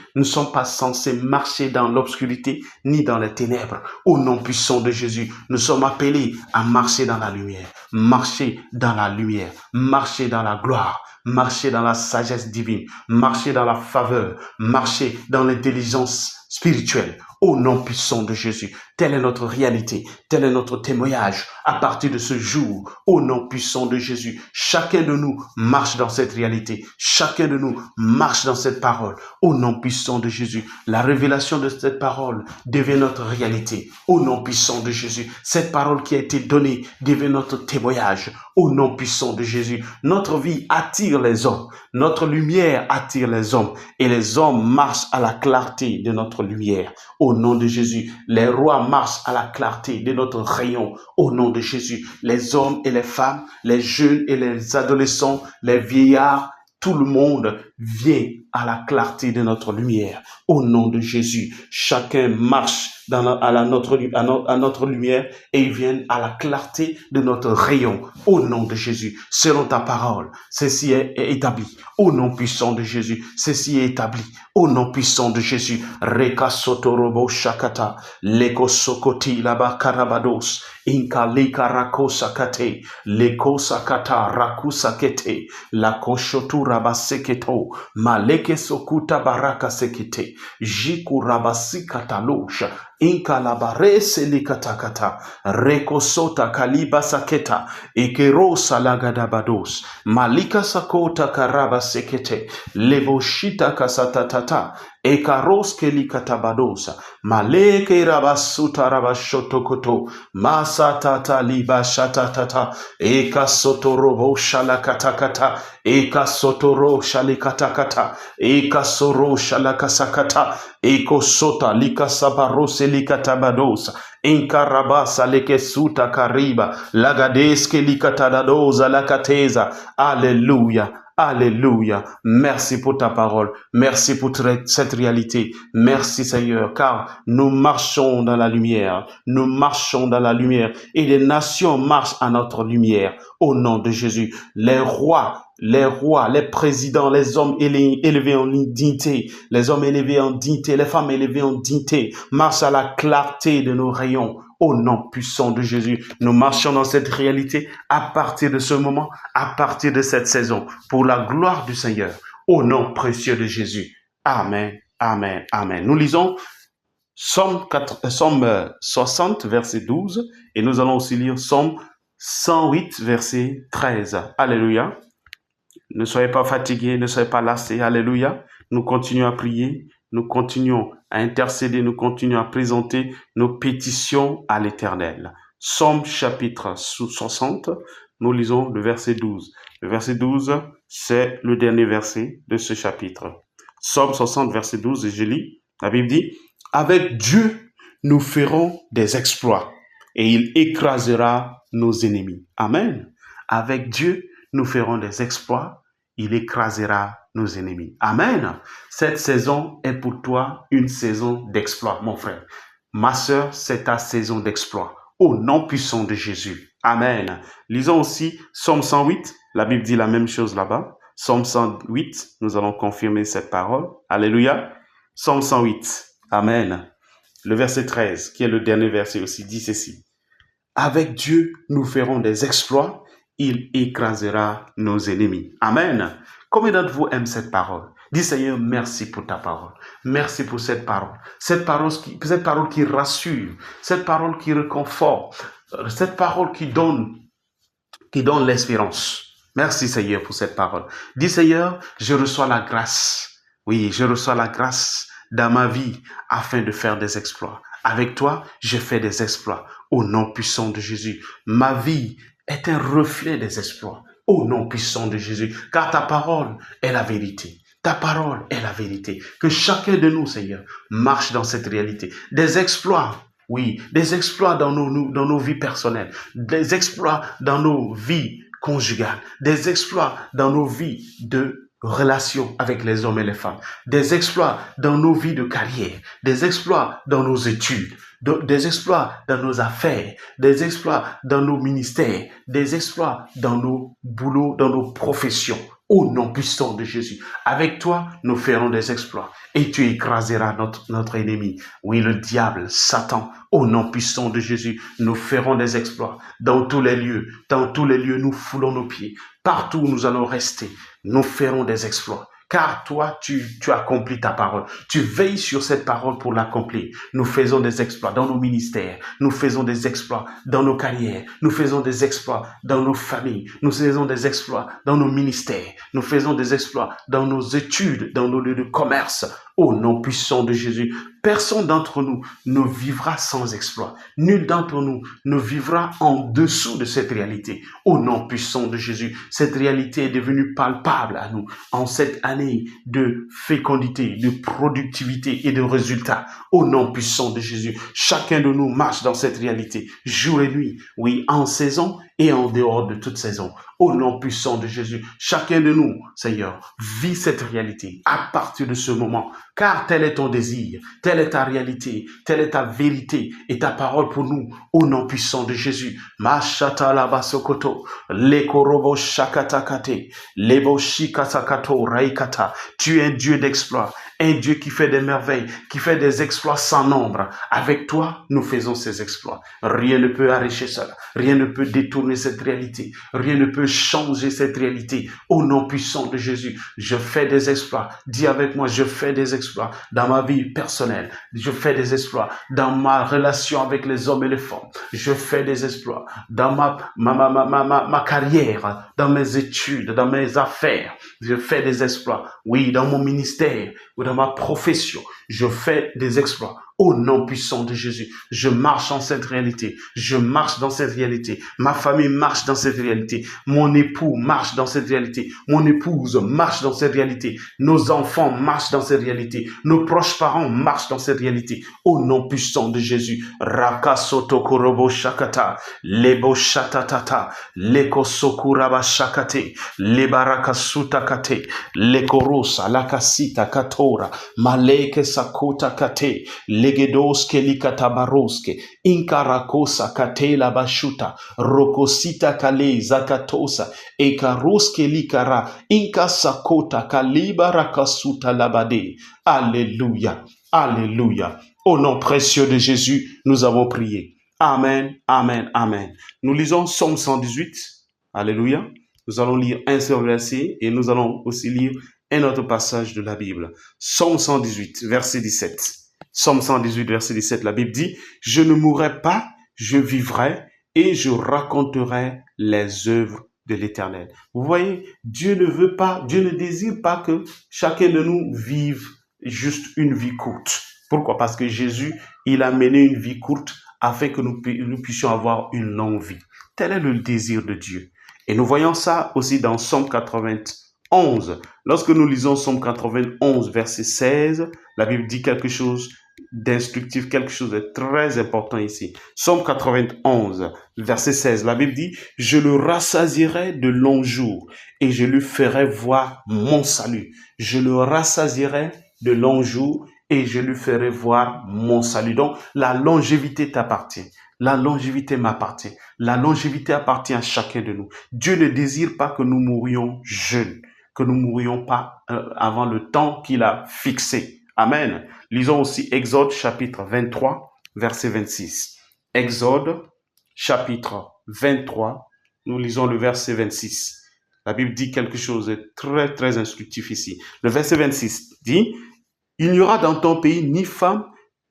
marcher dans l'obscurité ni dans les ténèbres. Au nom puissant de Jésus, nous sommes appelés à marcher dans la lumière, marcher dans la lumière, marcher dans la gloire, marcher dans la sagesse divine, marcher dans la faveur, marcher dans l'intelligence spirituelle. Au nom puissant de Jésus, telle est notre réalité, tel est notre témoignage à partir de ce jour. Au nom puissant de Jésus, chacun de nous marche dans cette réalité, chacun de nous marche dans cette parole. Au nom puissant de Jésus, la révélation de cette parole devient notre réalité. Au nom puissant de Jésus, cette parole qui a été donnée devient notre témoignage. Au nom puissant de Jésus, notre vie attire les hommes, notre lumière attire les hommes et les hommes marchent à la clarté de notre lumière. Au nom de Jésus, les rois marchent à la clarté de notre rayon. Au nom de Jésus, les hommes et les femmes, les jeunes et les adolescents, les vieillards, tout le monde vient à la clarté de notre lumière. Au nom de Jésus, chacun marche à notre lumière et ils viennent à la clarté de notre rayon. Au nom de Jésus, selon ta parole, ceci est établi. Au nom puissant de Jésus, ceci est établi. Au nom puissant de Jésus, Reka Sotorobo Shakata, Leko Sokoti Laba Karabados, Inka Lika Rakosakate, Leko Sakata Rakusakete, La Koshotura Baseketo, Maleke Sokuta Baraka Sekete, Jiku Rabasikatalosha, Inka Labare Selikatakata, Reko Sota Kaliba Saketa, Ekero Salagadabados, Malika Sakota Karaba Sekete, Levoshita Kasatatata, Ekaros Kelikatabadosa, Maleke Rabasuta Rabashotokoto, Masatata Liba Shatatata, Eka Sotorobo Shalakatakata, Eka Sotoro Shalikatakata, Eka Soro Shalakasakata, Eko Sota Likasabarose Likatabadosa, Inkarabasa Lekesuta Kariba, Lagadeske Likatadadosa Lakateza. Alléluia. Alléluia. Merci pour ta parole. Merci pour cette réalité. Merci Seigneur, car nous marchons dans la lumière. Nous marchons dans la lumière et les nations marchent à notre lumière. Au nom de Jésus, les rois, les présidents, les hommes élevés en dignité, les hommes élevés en dignité, les femmes élevées en dignité, marchent à la clarté de nos rayons. Au nom puissant de Jésus, nous marchons dans cette réalité à partir de ce moment, à partir de cette saison, pour la gloire du Seigneur. Au nom précieux de Jésus. Amen, amen, amen. Nous lisons Somme 60, verset 12, et nous allons aussi lire Somme 108, verset 13. Alléluia. Ne soyez pas fatigués, ne soyez pas lassés. Alléluia. Nous continuons à prier, nous continuons à intercéder, nous continuons à présenter nos pétitions à l'Éternel. Somme chapitre 60, nous lisons le verset 12. Le verset 12, c'est le dernier verset de ce chapitre. Somme 60, verset 12, et je lis, la Bible dit, « Avec Dieu, nous ferons des exploits, et il écrasera nos ennemis. » Amen. Avec Dieu, nous ferons des exploits, il écrasera nos ennemis. Amen. Cette saison est pour toi une saison d'exploit, mon frère. Ma sœur, c'est ta saison d'exploit. Au nom puissant de Jésus. Amen. Lisons aussi Somme 108. La Bible dit la même chose là-bas. Somme 108, nous allons confirmer cette parole. Alléluia. Somme 108. Amen. Le verset 13, qui est le dernier verset aussi, dit ceci. Avec Dieu, nous ferons des exploits. Il écrasera nos ennemis. Amen. Combien d'entre vous aiment cette parole? Dis Seigneur, merci pour ta parole. Merci pour cette parole. Cette parole qui rassure, cette parole qui réconforte, cette parole qui donne l'espérance. Merci Seigneur pour cette parole. Dis Seigneur, je reçois la grâce. Oui, je reçois la grâce dans ma vie afin de faire des exploits. Avec toi, je fais des exploits. Au nom puissant de Jésus, ma vie est un reflet des exploits. Au nom puissant de Jésus, car ta parole est la vérité. Ta parole est la vérité. Que chacun de nous, Seigneur, marche dans cette réalité. Des exploits, oui, des exploits dans nos vies personnelles, des exploits dans nos vies conjugales, des exploits dans nos vies de relations avec les hommes et les femmes, des exploits dans nos vies de carrière, des exploits dans nos études, des exploits dans nos affaires, des exploits dans nos ministères, des exploits dans nos boulots, dans nos professions. Au nom puissant de Jésus, avec toi, nous ferons des exploits et tu écraseras notre ennemi. Oui, le diable, Satan, au nom puissant de Jésus, nous ferons des exploits dans tous les lieux. Dans tous les lieux, nous foulons nos pieds. Partout où nous allons rester, nous ferons des exploits. Car toi, tu accomplis ta parole. Tu veilles sur cette parole pour l'accomplir. Nous faisons des exploits dans nos ministères. Nous faisons des exploits dans nos carrières. Nous faisons des exploits dans nos familles. Nous faisons des exploits dans nos ministères. Nous faisons des exploits dans nos études, dans nos lieux de commerce. Au nom puissant de Jésus, personne d'entre nous ne vivra sans exploit. Nul d'entre nous ne vivra en dessous de cette réalité. Au nom puissant de Jésus, cette réalité est devenue palpable à nous en cette année de fécondité, de productivité et de résultats. Au nom puissant de Jésus, chacun de nous marche dans cette réalité, jour et nuit, oui, en saison et en dehors de toute saison. Au nom puissant de Jésus, chacun de nous, Seigneur, vit cette réalité à partir de ce moment, car tel est ton désir, telle est ta réalité, telle est ta vérité et ta parole pour nous, au nom puissant de Jésus. Mashata labasokoto, lekorobo shakatakate, lebo shikatakato raikata. Tu es un Dieu d'exploit, un Dieu qui fait des merveilles, qui fait des exploits sans nombre. Avec toi, nous faisons ces exploits. Rien ne peut arracher cela. Rien ne peut détourner cette réalité. Rien ne peut changer cette réalité. Au nom puissant de Jésus, je fais des exploits. Dis avec moi, je fais des exploits dans ma vie personnelle. Je fais des exploits dans ma relation avec les hommes et les femmes. Je fais des exploits dans ma carrière, dans mes études, dans mes affaires. Je fais des exploits. Oui, dans mon ministère ou dans ma profession. Je fais des exploits. Au nom puissant de Jésus, je marche en cette réalité. Je marche dans cette réalité. Ma famille marche dans cette réalité. Mon époux marche dans cette réalité. Mon épouse marche dans cette réalité. Nos enfants marchent dans cette réalité. Nos proches parents marchent dans cette réalité. Au nom puissant de Jésus. Raka soto korobo shakata. Lebo shatatata. Leko sokuraba shakate. Lebaraka sutakate. Lekorosa lakasita katora. Maleke sakota kate. Legedoske likatabaroske, inkarakosa katela bashuta, rokosita kale zakatosa, ekaroske likara, inkasakota kalibara kasuta labade. Alléluia, alléluia. Au nom précieux de Jésus, nous avons prié. Amen, amen, amen. Nous lisons Psaume 118. Alléluia. Nous allons lire un seul verset et nous allons aussi lire un autre passage de la Bible. Psaume 118, verset 17. Psaume 118, verset 17, la Bible dit, « Je ne mourrai pas, je vivrai et je raconterai les œuvres de l'Éternel. » Vous voyez, Dieu ne désire pas que chacun de nous vive juste une vie courte. Pourquoi? Parce que Jésus, il a mené une vie courte afin que nous puissions avoir une longue vie. Tel est le désir de Dieu. Et nous voyons ça aussi dans Psaume 91. Lorsque nous lisons Psaume 91, verset 16, la Bible dit quelque chose d'instructif, quelque chose de très important ici. Psaume 91, verset 16, la Bible dit, « Je le rassasierai de longs jours et je lui ferai voir mon salut. » Je le rassasierai de longs jours et je lui ferai voir mon salut. Donc, la longévité t'appartient. La longévité m'appartient. La longévité appartient à chacun de nous. Dieu ne désire pas que nous mourions jeunes, que nous mourions pas avant le temps qu'il a fixé. Amen. Lisons aussi Exode chapitre 23, verset 26. Exode chapitre 23, nous lisons le verset 26. La Bible dit quelque chose de très, très instructif ici. Le verset 26 dit, « Il n'y aura dans ton pays ni femme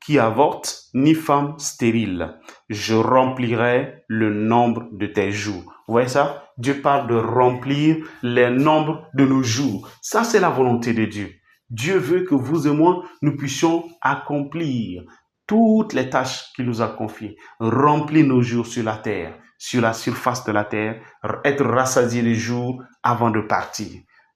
qui avorte, ni femme stérile. Je remplirai le nombre de tes jours. » Vous voyez ça? Dieu parle de remplir les nombres de nos jours. Ça, c'est la volonté de Dieu. Dieu veut que vous et moi, nous puissions accomplir toutes les tâches qu'il nous a confiées. Remplir nos jours sur la terre, sur la surface de la terre, être rassasié les jours avant de partir.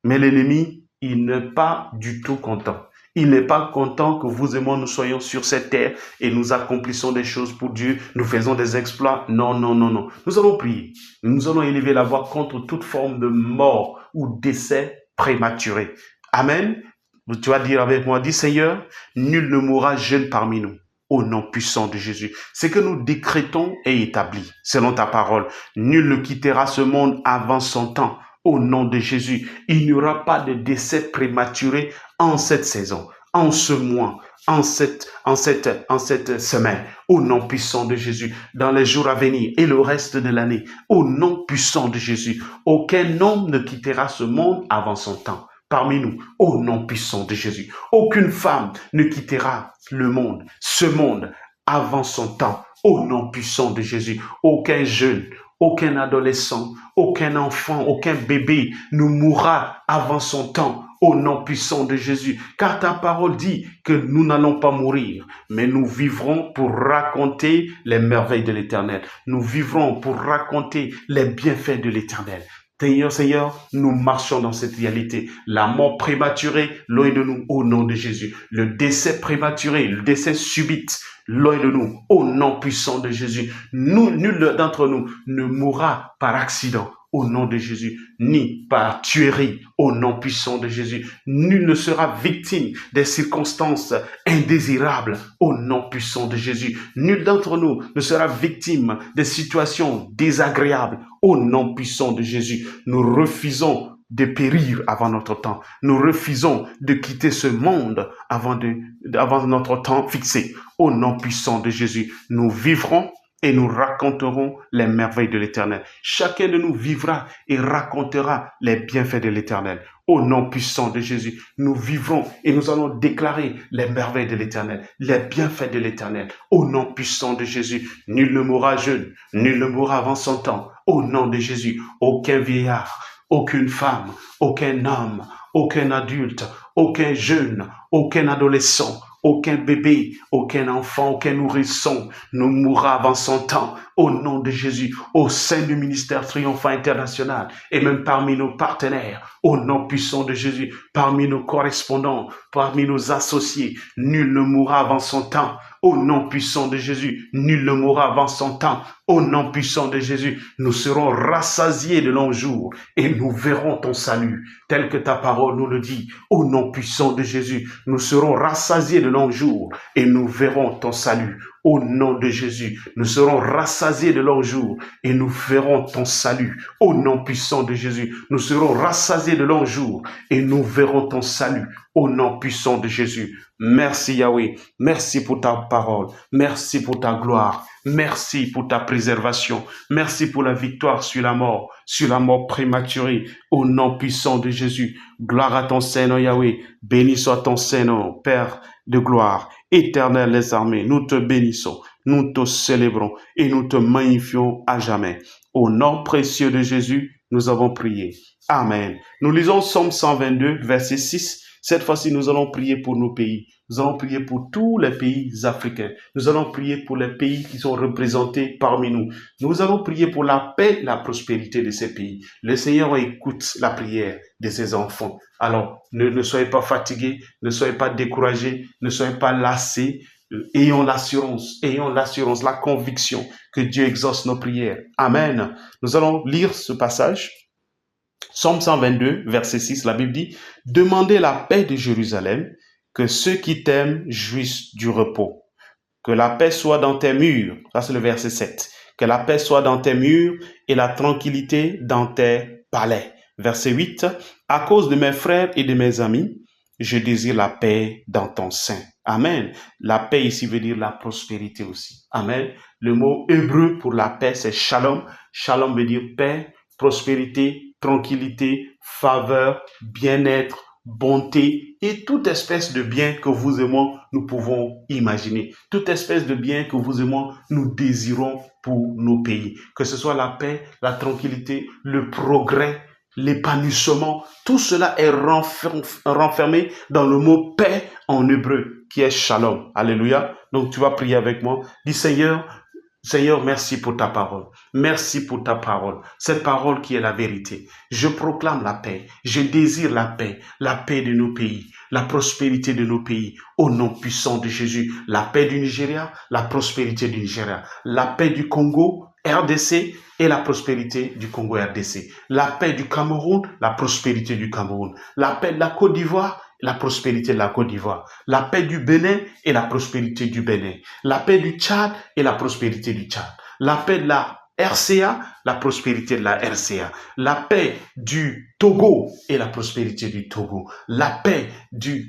Mais l'ennemi, il n'est pas du tout content. Il n'est pas content que vous et moi, nous soyons sur cette terre et nous accomplissons des choses pour Dieu, nous faisons des exploits. Non, non, non, non. Nous allons prier. Nous allons élever la voix contre toute forme de mort ou décès prématuré. Amen. Tu vas dire avec moi, dis Seigneur, nul ne mourra jeune parmi nous. Au nom puissant de Jésus. Ce que nous décrétons est établi, selon ta parole. Nul ne quittera ce monde avant son temps. Au nom de Jésus, il n'y aura pas de décès prématuré en cette saison, en ce mois, en cette semaine. Au nom puissant de Jésus, dans les jours à venir et le reste de l'année. Au nom puissant de Jésus, aucun homme ne quittera ce monde avant son temps. Parmi nous, au nom puissant de Jésus. Aucune femme ne quittera le monde, ce monde, avant son temps. Au nom puissant de Jésus. Aucun jeune, aucun adolescent, aucun enfant, aucun bébé ne mourra avant son temps. Au nom puissant de Jésus. Car ta parole dit que nous n'allons pas mourir, mais nous vivrons pour raconter les merveilles de l'Éternel. Nous vivrons pour raconter les bienfaits de l'Éternel. Seigneur, nous marchons dans cette réalité. La mort prématurée, loin de nous, au nom de Jésus. Le décès prématuré, le décès subite, loin de nous, au nom puissant de Jésus. Nul d'entre nous ne mourra par accident, au nom de Jésus, ni par tuerie, au nom puissant de Jésus. Nul ne sera victime des circonstances indésirables, au nom puissant de Jésus. Nul d'entre nous ne sera victime des situations désagréables, au nom puissant de Jésus. Nous refusons de périr avant notre temps. Nous refusons de quitter ce monde avant notre temps fixé. Au nom puissant de Jésus, nous vivrons et nous raconterons les merveilles de l'Éternel. Chacun de nous vivra et racontera les bienfaits de l'Éternel. Au nom puissant de Jésus, nous vivrons et nous allons déclarer les merveilles de l'Éternel, les bienfaits de l'Éternel. Au nom puissant de Jésus, nul ne mourra jeune, nul ne mourra avant son temps. Au nom de Jésus, aucun vieillard, aucune femme, aucun homme, aucun adulte, aucun jeune, aucun adolescent, aucun bébé, aucun enfant, aucun nourrisson ne mourra avant son temps. Au nom de Jésus, au sein du ministère Triomphant International et même parmi nos partenaires, au nom puissant de Jésus, parmi nos correspondants, parmi nos associés, nul ne mourra avant son temps. Au nom puissant de Jésus, nul ne mourra avant son temps. Au nom puissant de Jésus, nous serons rassasiés de longs jours et nous verrons ton salut, tel que ta parole nous le dit. Au nom puissant de Jésus, nous serons rassasiés de longs jours et nous verrons ton salut. Au nom de Jésus, nous serons rassasiés de longs jours et nous verrons ton salut. Au nom puissant de Jésus, nous serons rassasiés de longs jours et nous verrons ton salut. Au nom puissant de Jésus. Merci Yahweh. Merci pour ta parole. Merci pour ta gloire. Merci pour ta préservation. Merci pour la victoire sur la mort prématurée. Au nom puissant de Jésus. Gloire à ton Seigneur Yahweh. Béni soit ton Seigneur, Père de gloire. Éternel les armées, nous te bénissons, nous te célébrons et nous te magnifions à jamais. Au nom précieux de Jésus, nous avons prié. Amen. Nous lisons Psaume 122, verset 6. Cette fois-ci, nous allons prier pour nos pays. Nous allons prier pour tous les pays africains. Nous allons prier pour les pays qui sont représentés parmi nous. Nous allons prier pour la paix et la prospérité de ces pays. Le Seigneur écoute la prière de ses enfants. Alors, ne soyez pas fatigués, ne soyez pas découragés, ne soyez pas lassés. Ayons l'assurance, la conviction que Dieu exauce nos prières. Amen. Nous allons lire ce passage. Psaume 122, verset 6, la Bible dit « Demandez la paix de Jérusalem, que ceux qui t'aiment jouissent du repos. Que la paix soit dans tes murs. » Ça, c'est le verset 7. « Que la paix soit dans tes murs et la tranquillité dans tes palais. » Verset 8. « À cause de mes frères et de mes amis, je désire la paix dans ton sein. » Amen. La paix ici veut dire la prospérité aussi. Amen. Le mot hébreu pour la paix, c'est shalom. Shalom veut dire paix, prospérité, tranquillité, faveur, bien-être, bonté et toute espèce de bien que vous et moi, nous pouvons imaginer. Toute espèce de bien que vous et moi, nous désirons pour nos pays. Que ce soit la paix, la tranquillité, le progrès, l'épanouissement, tout cela est renfermé dans le mot paix en hébreu qui est shalom. Alléluia. Donc tu vas prier avec moi. Dis Seigneur, merci pour ta parole. Merci pour ta parole. Cette parole qui est la vérité. Je proclame la paix. Je désire la paix de nos pays, la prospérité de nos pays. Au nom puissant de Jésus, la paix du Nigeria, la prospérité du Nigeria, la paix du Congo, RDC et la prospérité du Congo RDC. La paix du Cameroun, la prospérité du Cameroun. La paix de la Côte d'Ivoire, la prospérité de la Côte d'Ivoire. La paix du Bénin et la prospérité du Bénin. La paix du Tchad et la prospérité du Tchad. La paix de la RCA, la prospérité de la RCA. La paix du Togo et la prospérité du Togo. La paix de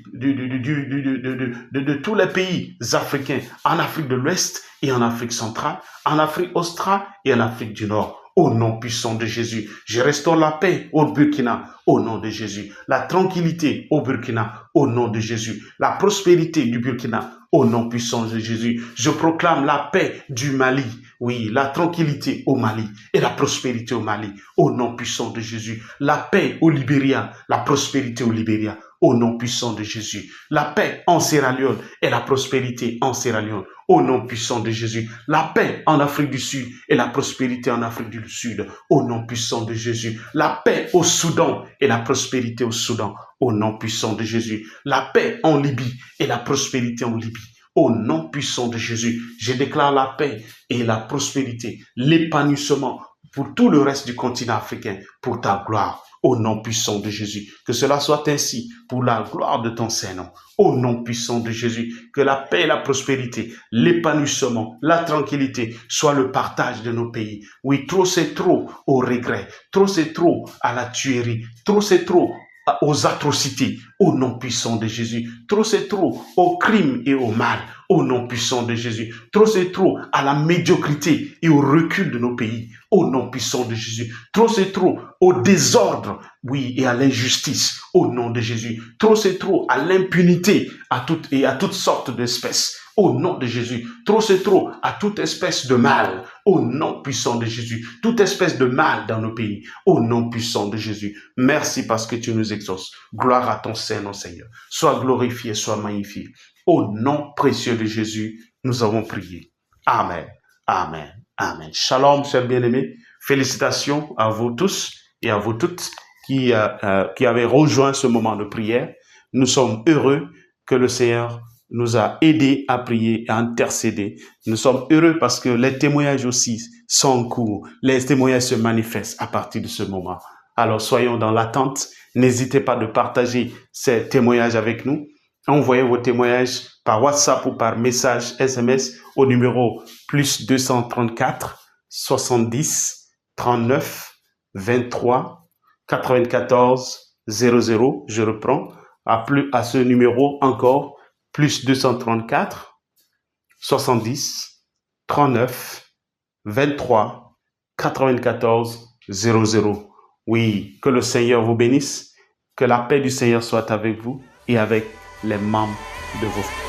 tous les pays africains, en Afrique de l'Ouest et en Afrique centrale, en Afrique australe et en Afrique du Nord. Au nom puissant de Jésus, je restaure la paix au Burkina, au nom de Jésus. La tranquillité au Burkina, au nom de Jésus. La prospérité du Burkina, au nom puissant de Jésus. Je proclame la paix du Mali, oui, la tranquillité au Mali et la prospérité au Mali, au nom puissant de Jésus. La paix au Libéria, la prospérité au Libéria, au nom puissant de Jésus. La paix en Sierra Leone et la prospérité en Sierra Leone, au nom puissant de Jésus. La paix en Afrique du Sud et la prospérité en Afrique du Sud, au nom puissant de Jésus. La paix au Soudan et la prospérité au Soudan, au nom puissant de Jésus. La paix en Libye et la prospérité en Libye, Au nom puissant de Jésus, je déclare la paix et la prospérité, l'épanouissement pour tout le reste du continent africain, pour ta gloire. Au nom puissant de Jésus, que cela soit ainsi pour la gloire de ton Saint-Nom. Au nom puissant de Jésus, que la paix, la prospérité, l'épanouissement, la tranquillité soit le partage de nos pays. Oui, trop c'est trop au regret, trop c'est trop à la tuerie, trop c'est trop aux atrocités, au nom puissant de Jésus. Trop c'est trop au crime et au mal, au nom puissant de Jésus. Trop c'est trop à la médiocrité et au recul de nos pays, au nom puissant de Jésus. Trop c'est trop au désordre, oui, et à l'injustice, au nom de Jésus. Trop c'est trop à l'impunité à toutes sortes d'espèces, au nom de Jésus. Trop c'est trop à toute espèce de mal, au nom puissant de Jésus. Toute espèce de mal dans nos pays, au nom puissant de Jésus. Merci parce que tu nous exauces. Gloire à ton Saint-Nom, Seigneur. Sois glorifié, sois magnifié. Au nom précieux de Jésus, nous avons prié. Amen, amen, amen. Shalom, chers bien-aimés. Félicitations à vous tous et à vous toutes qui avez rejoint ce moment de prière. Nous sommes heureux que le Seigneur nous a aidés à prier et à intercéder. Nous sommes heureux parce que les témoignages aussi sont en cours. Les témoignages se manifestent à partir de ce moment. Alors soyons dans l'attente. N'hésitez pas de partager ces témoignages avec nous. Envoyez vos témoignages par WhatsApp ou par message SMS au numéro plus 234 70 39 23 94 00. Je reprends à ce numéro encore plus 234 70 39 23 94 00. Oui, que le Seigneur vous bénisse, que la paix du Seigneur soit avec vous et avec les membres de vos familles.